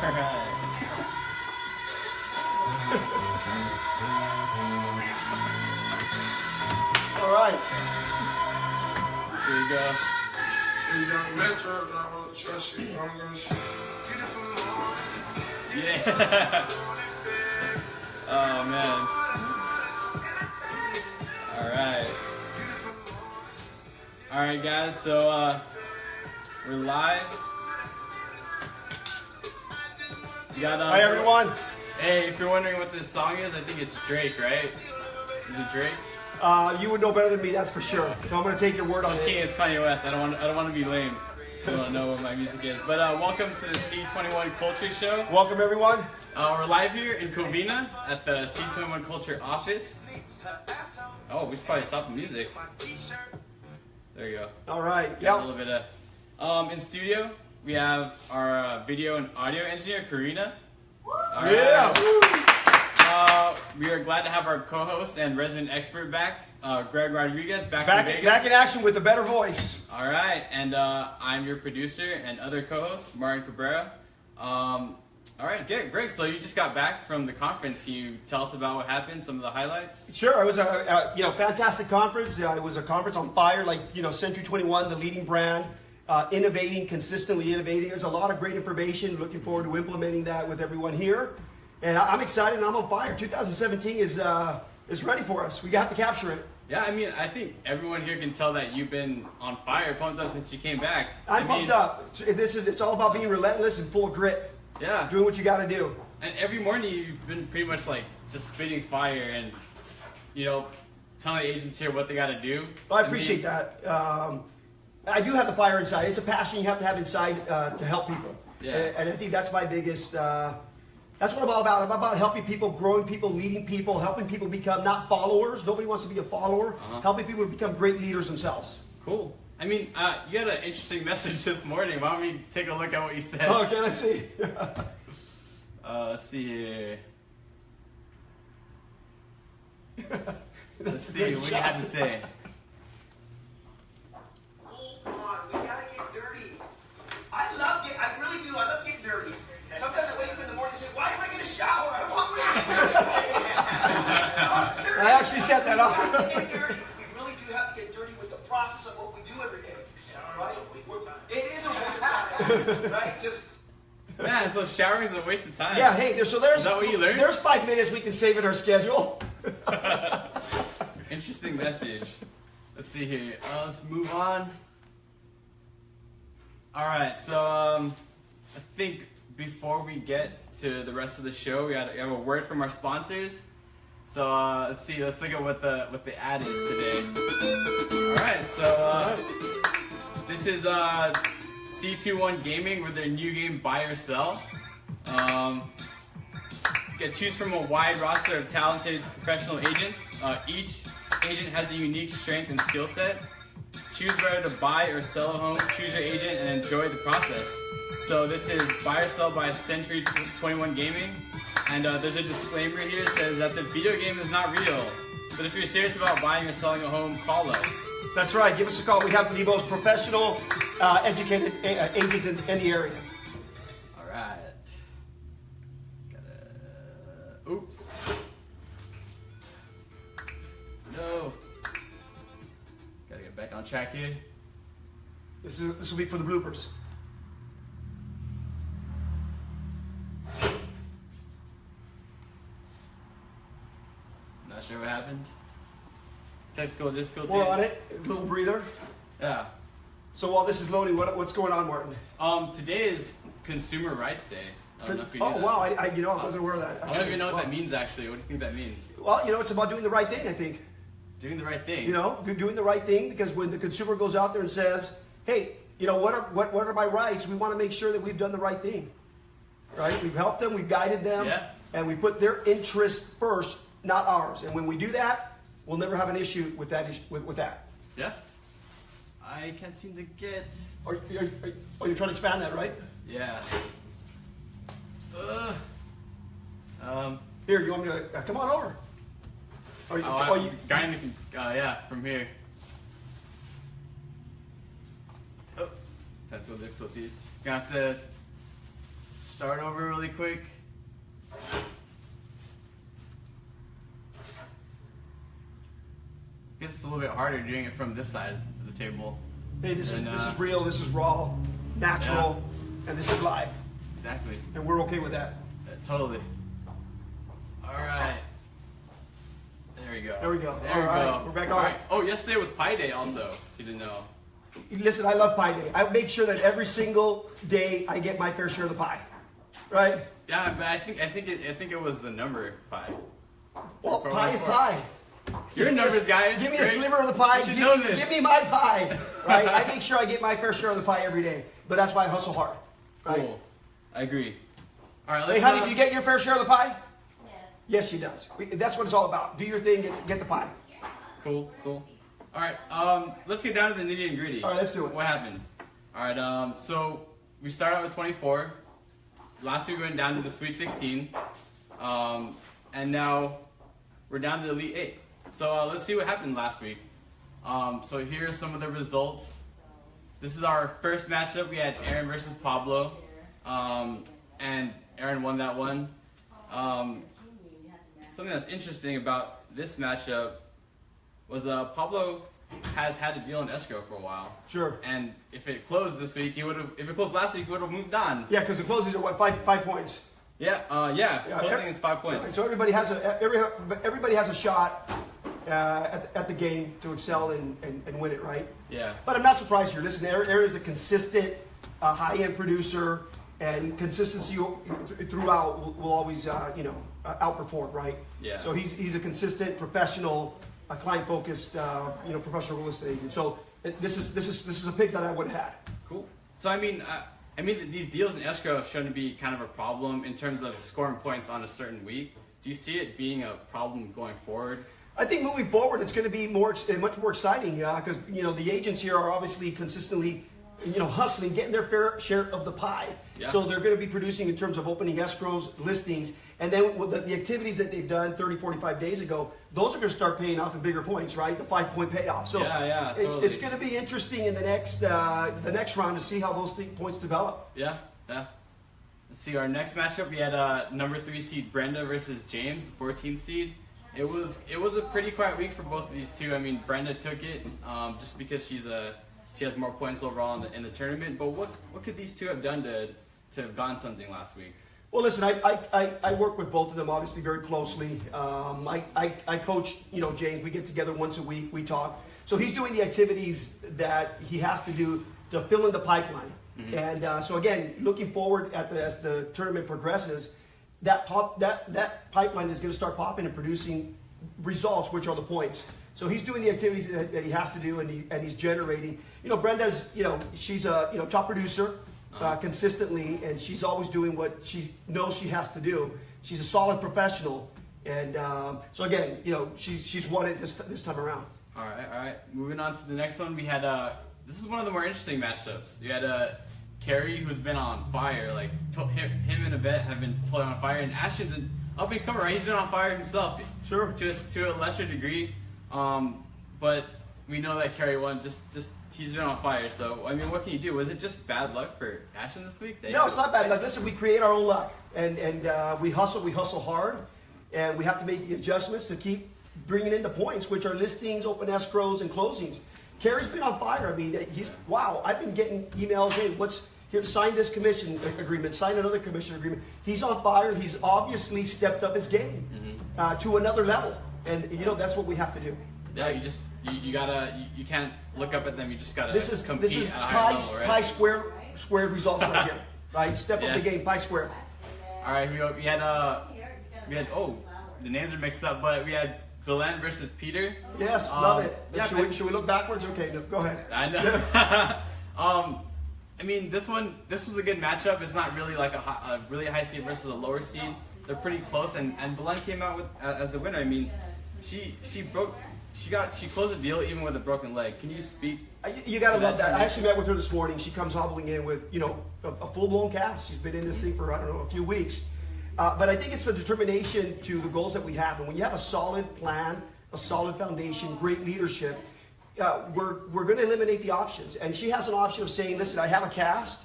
All right. Here you go. Yeah. Oh man. All right, guys. So we're live. You got, Hi everyone. Hey, if you're wondering what this song is, I think it's Drake, right? Is it Drake? You would know better than me, that's for sure. So I'm going to take your word on Just it. kidding, it's Kanye West. I don't want to be lame. I don't know what my music is. But welcome to the C21 Culture Show. Welcome everyone. We're live here in Covina at the C21 Culture office. Oh, we should probably stop the music. There you go. All right. Yeah. A little bit of. In studio, we have our video and audio engineer, Karina. All yeah. Right. We are glad to have our co-host and resident expert back, Greg Rodriguez, back in Vegas. Back in action with a better voice. All right, and I'm your producer and other co-host, Martin Cabrera. All right, Greg, so you just got back from the conference. Can you tell us about what happened, some of the highlights? Sure, it was a fantastic conference. It was a conference on fire, like C21, the leading brand, innovating, consistently innovating. There's a lot of great information. Looking forward to implementing that with everyone here. And I'm excited and I'm on fire. 2017 is ready for us. We have to capture it. Yeah, I mean, I think everyone here can tell that you've been on fire, pumped up since you came back. I'm pumped up. It's all about being relentless and full of grit. Yeah. Doing what you got to do. And every morning you've been pretty much like just spitting fire and, telling the agents here what they got to do. Well, I appreciate that. I do have the fire inside. It's a passion you have to have inside to help people. Yeah. And I think that's my biggest... That's what I'm all about. I'm about helping people, growing people, leading people, helping people become not followers. Nobody wants to be a follower. Helping people to become great leaders themselves. Cool. I mean, you had an interesting message this morning. Why don't we take a look at what you said? Okay, let's see. Let's see here. Let's see what you had to say. Hold on, we gotta get dirty. I really do. I love getting dirty. Sometimes I wake up in the morning and say, why am I going to shower? I don't want to. I actually set that up. Get dirty. We really do have to get dirty with the process of what we do every day. Right? It is a waste of time. Right? Just. Man, so showering is a waste of time. Yeah, hey, there's is that what you learned? There's 5 minutes we can save in our schedule. Interesting message. Let's see here. Let's move on. All right, so I think before we get to the rest of the show, we have a word from our sponsors. So let's see. Let's look at what the ad is today. All right, so this is C21 Gaming with their new game Buy or Sell. You can choose from a wide roster of talented professional agents. Each agent has a unique strength and skill set. Choose whether to buy or sell a home, choose your agent, and enjoy the process. So this is Buy or Sell by C21 Gaming. And there's a disclaimer here that says that the video game is not real. But if you're serious about buying or selling a home, call us. That's right. Give us a call. We have the most professional, educated agents in the area. All right. Oops. No. Gotta get back on track here. This will be for the bloopers. Not sure what happened. Technical difficulties. We're on it. A little breather. Yeah. So while this is loading, what's going on, Martin? Today is Consumer Rights Day. I don't know if you knew that. Wow! I wasn't aware of that. I don't even know what that means actually. What do you think that means? Well, it's about doing the right thing. I think. Doing the right thing. Doing the right thing, because when the consumer goes out there and says, "Hey, what are my rights?" We want to make sure that we've done the right thing. Right? We've helped them. We've guided them. Yeah. And we put their interests first, not ours. And when we do that, we'll never have an issue with that. With that. Yeah. I can't seem to get. You're trying to expand that, right? Yeah. Here, you want me to come on over? Yeah, from here. Oh, technical difficulties. Gonna have to start over really quick. I guess it's a little bit harder doing it from this side of the table. Hey, this is real, this is raw, natural, and this is live. Exactly. And we're okay with that. Totally. All right. There we go. There we go. There All we right, go. we're back All on. right. Oh, yesterday was Pi Day also. If you didn't know. Listen, I love Pie Day. I make sure that every single day I get my fair share of the pie. Right? Yeah, but I think it was the number pi. Well, Pro pie is 4. pie. You're a numbers guy. Give me a right? sliver of the pie. You should know this. Give me my pie. Right? I make sure I get my fair share of the pie every day. But that's why I hustle hard. Right? Cool. I agree. All right, let's. Hey, honey, do you get your fair share of the pie? Yes, she does. That's what it's all about. Do your thing, get the pie. Cool. All right, let's get down to the nitty and gritty. All right, let's do it. What happened? All right, so we started out with 24. Last week we went down to the Sweet 16, and now we're down to the Elite 8. So let's see what happened last week. So here are some of the results. This is our first matchup. We had Aaron versus Pablo, and Aaron won that one. Something that's interesting about this matchup was Pablo has had a deal in escrow for a while. Sure. And if it closed this week, he would have. If it closed last week, he would have moved on. Yeah, because the closings are what, five points. Yeah. Closing is 5 points. So everybody has a shot at the game to excel and win it, right? Yeah. But I'm not surprised here. Listen, Aaron is a consistent, high-end producer, and consistency throughout will always, outperform, right? Yeah. So he's a consistent, professional, client-focused, professional real estate agent. So this is a pick that I would have had. Cool. So I mean these deals in escrow shouldn't be kind of a problem in terms of scoring points on a certain week. Do you see it being a problem going forward? I think moving forward, it's going to be much more exciting because the agents here are obviously consistently, hustling, getting their fair share of the pie. Yeah. So they're going to be producing in terms of opening escrows, listings, and then with the activities that they've done 30, 45 days ago, those are going to start paying off in bigger points, right? The 5-point payoff. So totally. it's going to be interesting in the next round to see how those points develop. Yeah. Let's see, our next matchup, we had number 3 seed Brenda versus James, 14th seed. It was a pretty quiet week for both of these two. I mean, Brenda took it just because she has more points overall in the tournament. But what could these two have done to have gone something last week? Well, listen, I work with both of them obviously very closely. I coach, James. We get together once a week. We talk. So he's doing the activities that he has to do to fill in the pipeline. Mm-hmm. And so again, looking forward as the tournament progresses, that pipeline is going to start popping and producing results, which are the points. So he's doing the activities that he has to do, and he's generating. Brenda's, she's a top producer consistently, and she's always doing what she knows she has to do. She's a solid professional, and so again, she's won it this time around. All right. Moving on to the next one, we had this is one of the more interesting matchups. We had Kerry, who's been on fire. Like him and Yvette have been totally on fire, and Ashton's an up and comer, right? He's been on fire himself. Sure. To a lesser degree, but we know that Kerry won. Just he's been on fire. So I mean, what can you do? Was it just bad luck for Ashton this week? No, it's not bad luck. Listen, we create our own luck, and we hustle hard, and we have to make the adjustments to keep bringing in the points, which are listings, open escrows, and closings. Kerry's been on fire. I mean, I've been getting emails in. Here, sign this commission agreement, sign another commission agreement. He's on fire. He's obviously stepped up his game to another level, and that's what we have to do. Yeah, you can't look up at them. You just gotta compete this is at a higher level, right? pie squared results right here, right? Step up the game, pie square. All right, we had the names are mixed up, but we had Belen versus Peter. Yes, love it. Yeah, should we look backwards? Okay, no, go ahead. I know. I mean, this was a good matchup. It's not really like a really high seed versus a lower seed. They're pretty close, and Belen came out with as a winner. I mean, she closed the deal even with a broken leg. Can you speak? You gotta love that. I actually met with her this morning. She comes hobbling in with a full-blown cast. She's been in this thing for a few weeks. But I think it's the determination to the goals that we have. And when you have a solid plan, a solid foundation, great leadership, we're going to eliminate the options. And she has an option of saying, listen, I have a cast,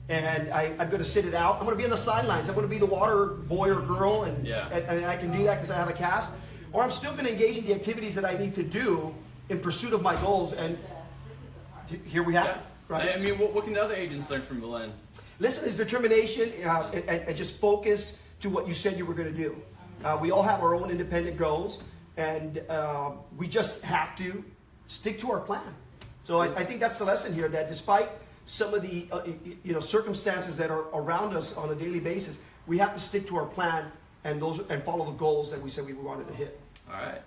and I'm going to sit it out. I'm going to be on the sidelines. I'm going to be the water boy or girl, and I can do that because I have a cast. Or I'm still going to engage in the activities that I need to do in pursuit of my goals. And here we have it. Right? I mean, what can the other agents learn from Belen? Listen, it's determination and just focus to what you said you were going to do. We all have our own independent goals, and we just have to stick to our plan. So I think that's the lesson here, that despite some of the circumstances that are around us on a daily basis, we have to stick to our plan and follow the goals that we said we wanted to hit. All right.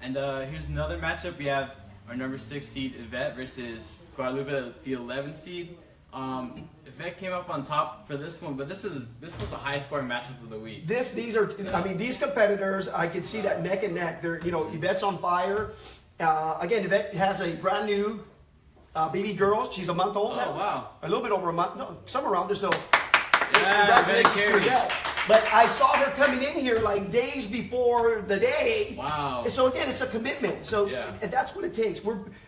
And here's another matchup. We have our number 6 seed Yvette versus Guadalupe, the 11th seed. Yvette came up on top for this one, but this was the highest scoring matchup of the week. These competitors, I could see that neck and neck. They're, Yvette's on fire. Again, Yvette has a brand new baby girl. She's a month old now. Oh, wow. A little bit over a month. No, somewhere around there. So, congratulations for that. But I saw her coming in here like days before the day. Wow. And so again, it's a commitment. So and that's what it takes.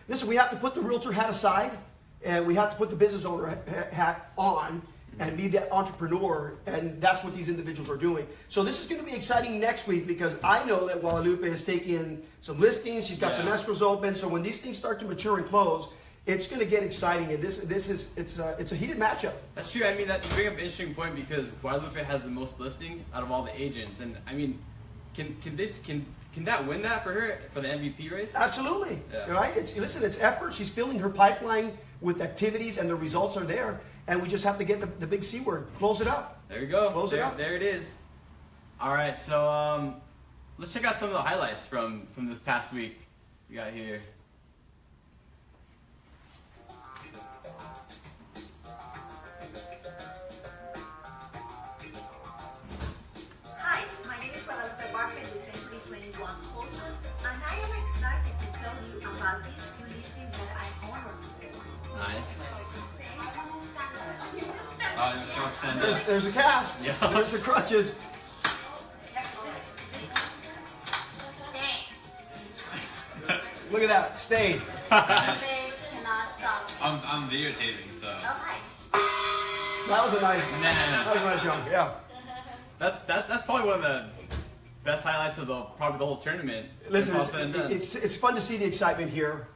Listen, we have to put the realtor hat aside, and we have to put the business owner hat on and be that entrepreneur, and that's what these individuals are doing. So this is going to be exciting next week, because I know that Guadalupe is taking some listings. She's got some escrows open. So when these things start to mature and close, it's going to get exciting, and it's a heated matchup. That's true. I mean, that you bring up an interesting point, because Guadalupe has the most listings out of all the agents, and I mean, can that win that for her for the MVP race? Absolutely. Right. It's effort. She's filling her pipeline with activities, and the results are there. And we just have to get the big C word. Close it up. There you go. Close it up. There it is. All right. So let's check out some of the highlights from this past week. We got here. Hi, my name is Guadalupe Barker with C21, and I am excited to tell you about these two listings that I own on this one. Nice. There's a cast. Yeah. There's the crutches. Look at that. Stay. Cannot stop. I'm videotaping, so. Okay. That was a nice. No. That was a nice jump. Yeah. That's probably one of the best highlights of probably the whole tournament. Listen, all said and done. it's fun to see the excitement here.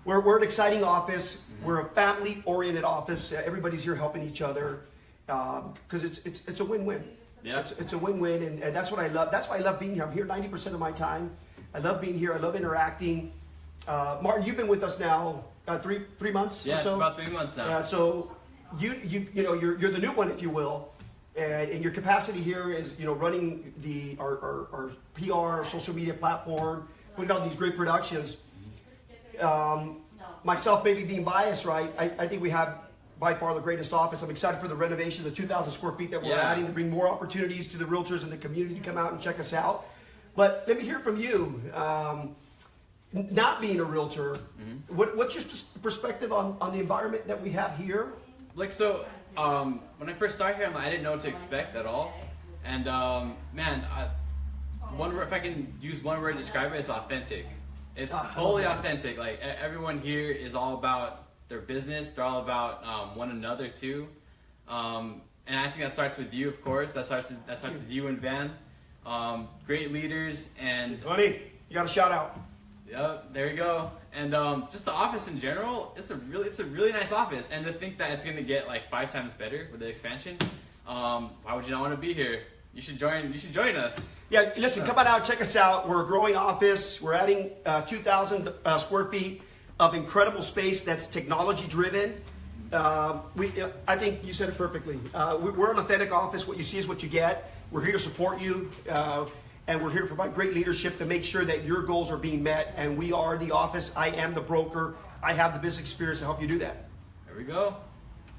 We're an exciting office. We're a family-oriented office. Everybody's here helping each other, because it's a win-win. Yeah. It's a win-win, and that's what I love. That's why I love being here. I'm here 90% of my time. I love being here. I love interacting. Martin, you've been with us now 3 months or so. About 3 months now. So you're the new one, if you will, and your capacity here is running our PR, our social media platform, putting out these great productions. Myself maybe being biased, right? I think we have by far the greatest office. I'm excited for the renovation, the 2,000 square feet that we're adding to bring more opportunities to the realtors and the community to come out and check us out. But let me hear from you. Not being a realtor, what's your perspective on the environment that we have here? When I first started here, I didn't know what to expect at all. And if I can use one word to describe it, it's authentic. It's totally authentic. Like, everyone here is all about their business. They're all about one another too. And I think that starts with you, of course. That starts with you and Van. Great leaders, and Honey, you got a shout out. Yep, there you go. And just the office in general, it's a really nice office. And to think that it's gonna get like 5 times better with the expansion, why would you not want to be here? You should join us. Yeah, listen, come on out, check us out. We're a growing office. We're adding 2,000 square feet of incredible space that's technology driven. I think you said it perfectly. We're an authentic office. What you see is what you get. We're here to support you, and we're here to provide great leadership to make sure that your goals are being met. And we are the office. I am the broker. I have the business experience to help you do that. There we go.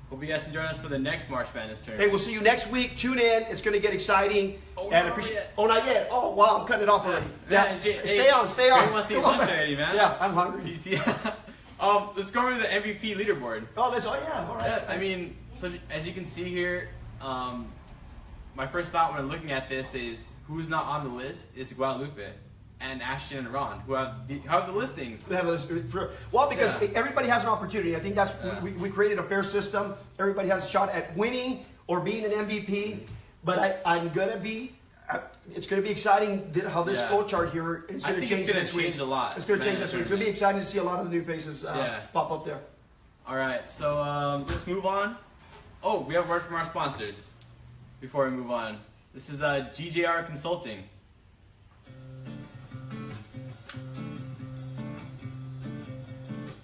Hope you guys can join us for the next March Madness tournament. Hey, we'll see you next week. Tune in. It's going to get exciting. Not yet. Oh, not yet. Oh, wow. I'm cutting it off already. Yeah, Stay on. Gary wants to eat lunch already, man. Yeah, I'm hungry. Let's go over the MVP leaderboard. Oh, yeah. All right. Yeah, I mean, so as you can see here, my first thought when looking at this is who's not on the list is Guadalupe. and Ashton and Ron, who have the listings. They have well, because Yeah. everybody has an opportunity. I think that's Yeah. we created a fair system. Everybody has a shot at winning or being an MVP. But I'm gonna be. It's going to be exciting how this Yeah. flow chart here is going to change. It's going next to week. change a lot. It's going to change next week. It's going to be exciting to see a lot of the new faces pop up there. All right, so let's move on. Oh, we have a word from our sponsors before we move on. This is GJR Consulting.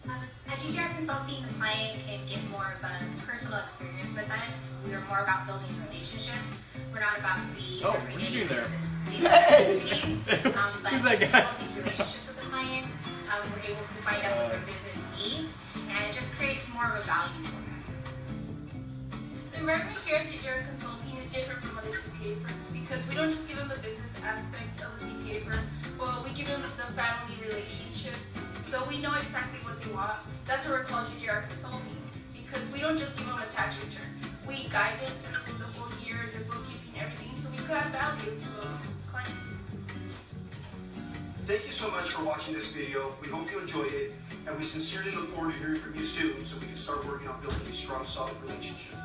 At GJR Consulting, the client can get more of a personal experience with us. We are more about building relationships. We're not about the Oh, what are you doing there? activities. But Who's that we guy? build these relationships with the clients. We're able to find out what their business needs, and it just creates more of a value for them. The environment here at GJR Consulting is different from other CPA firms because we don't just give them the business aspect of a CPA firm, but we give them the family relationship. So we know exactly what they want. That's why we're called GJR Consulting, because we don't just give them a tax return. We guide them through the whole year, their bookkeeping, everything, so we could add value to those clients. Thank you so much for watching this video. We hope you enjoyed it, and we sincerely look forward to hearing from you soon so we can start working on building a strong, solid relationship.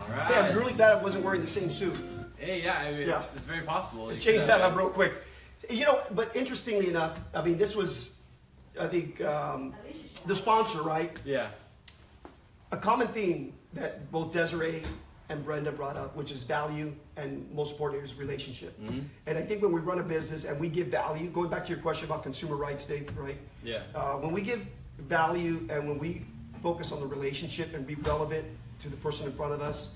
All right. Yeah, I'm really glad I wasn't wearing the same suit. Hey, yeah, I mean, Yeah. It's very possible. You Change could, that up real quick. You know, but interestingly enough, I mean, this was, I think, the sponsor, right? Yeah. A common theme that both Desiree and Brenda brought up, which is value, and most importantly is relationship. Mm-hmm. And I think when we run a business and we give value, going back to your question about consumer rights, Dave, right? Yeah. When we give value and when we focus on the relationship and be relevant to the person in front of us,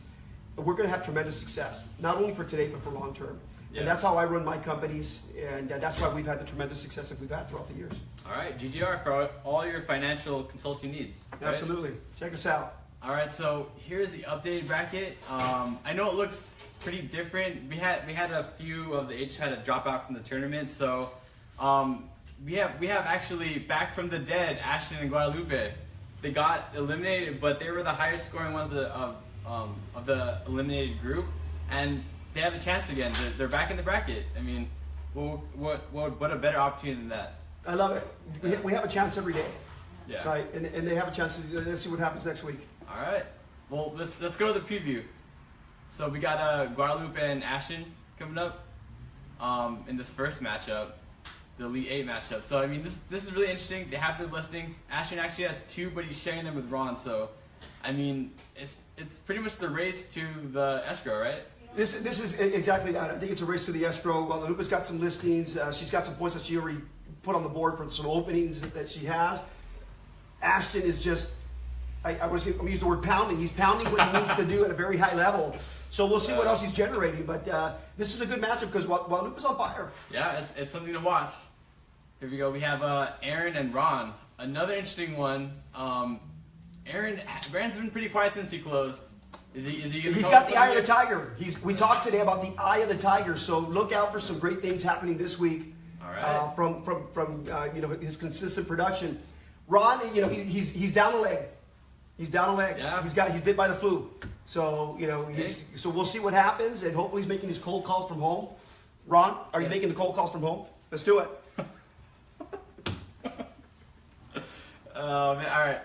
we're going to have tremendous success, not only for today, but for long term. Yeah. And that's how I run my companies, and that's why we've had the tremendous success that we've had throughout the years. All right, GJR for all your financial consulting needs. Right? Absolutely. Check us out. All right, so here's the updated bracket. I know it looks pretty different. We had a few of the H had to drop out from the tournament, so we have actually back from the dead Ashton and Guadalupe. They got eliminated, but they were the highest scoring ones of the eliminated group, and they have a chance again. They're back in the bracket. I mean, what a better opportunity than that? I love it. We have a chance every day, Yeah. right? And they have a chance to. Let's see what happens next week. All right. Well, let's go to the preview. So we got Guadalupe and Ashton coming up in this first matchup, the Elite 8 matchup. So I mean, this is really interesting. They have their listings. Ashton actually has 2, but he's sharing them with Ron. So I mean, it's pretty much the race to the escrow, right? This is exactly that. I think it's a race to the escrow. Guadalupe's got some listings. She's got some points that she already put on the board for some openings that she has. Ashton is just, I'm going to use the word pounding. He's pounding what he needs to do at a very high level. So we'll see what else he's generating. But this is a good matchup because Guadalupe's on fire. Yeah, it's something to watch. Here we go. We have Aaron and Ron. Another interesting one. Aaron's been pretty quiet since he closed. Is he? He's got the eye of the tiger. We talked today about the eye of the tiger. So look out for some great things happening this week. All right. From his consistent production. Ron, he's down a leg. He's down a leg. Yeah. He's bit by the flu. So so we'll see what happens, and hopefully he's making his cold calls from home. Ron, are you making the cold calls from home? Let's do it. Man, all right.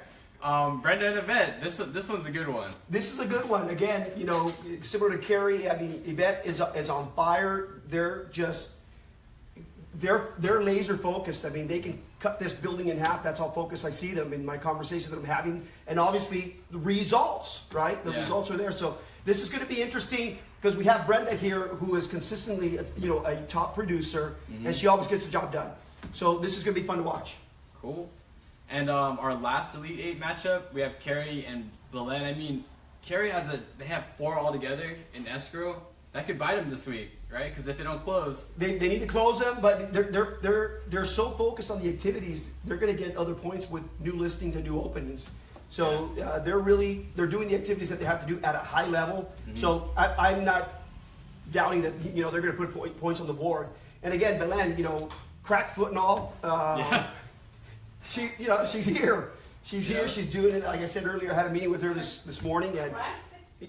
Brenda and Yvette, this one's a good one. This is a good one. Again, similar to Carrie. I mean, Yvette is on fire. They're laser focused. I mean, they can cut this building in half. That's how focused I see them in my conversations that I'm having. And obviously, the results, right? The results are there. So this is going to be interesting because we have Brenda here, who is consistently, a top producer, and she always gets the job done. So this is going to be fun to watch. Cool. And our last Elite 8 matchup, we have Carrie and Belen. I mean, Carrie they have 4 altogether in escrow. That could bite them this week, right? Because if they don't close, they need to close them. But they're so focused on the activities, they're going to get other points with new listings and new openings. So they're doing the activities that they have to do at a high level. Mm-hmm. So I'm not doubting that they're going to put points on the board. And again, Belen, cracked foot and all. She's here. She's here. She's doing it. Like I said earlier, I had a meeting with her this morning. And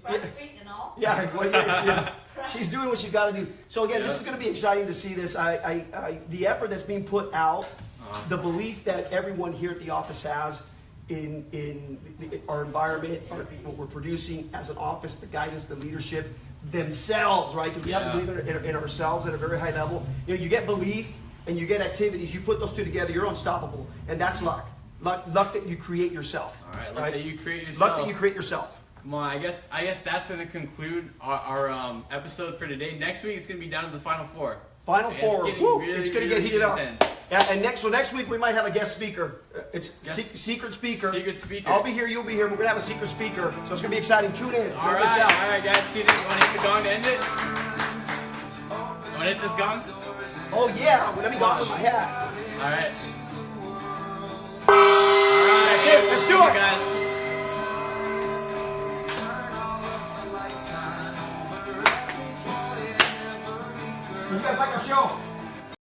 Crack feet and all? yeah, well, yeah, She's doing what she's got to do. So again, this is going to be exciting to see this. The effort that's being put out, the belief that everyone here at the office has in our environment, what we're producing as an office, the guidance, the leadership, themselves, right? Because we have to believe in ourselves at a very high level. You know, you get belief and you get activities. You put those two together, you're unstoppable, and that's luck. Luck that you create yourself. All right, luck that you create yourself. Luck that you create yourself. Come on, I guess that's going to conclude our episode for today. Next week it's going to be down to the final four. Final four. It's going to get heated up. Intense. Yeah, and next week we might have a guest speaker. It's secret speaker. Secret speaker. I'll be here, you'll be here. We're going to have a secret speaker, so it's going to be exciting. Tune in. All right, guys. See you next. You want to hit the gong to end it? You want to hit this gong? Oh yeah, let me go with my hat. All right. That's it. Let's do it, guys. You guys like our show?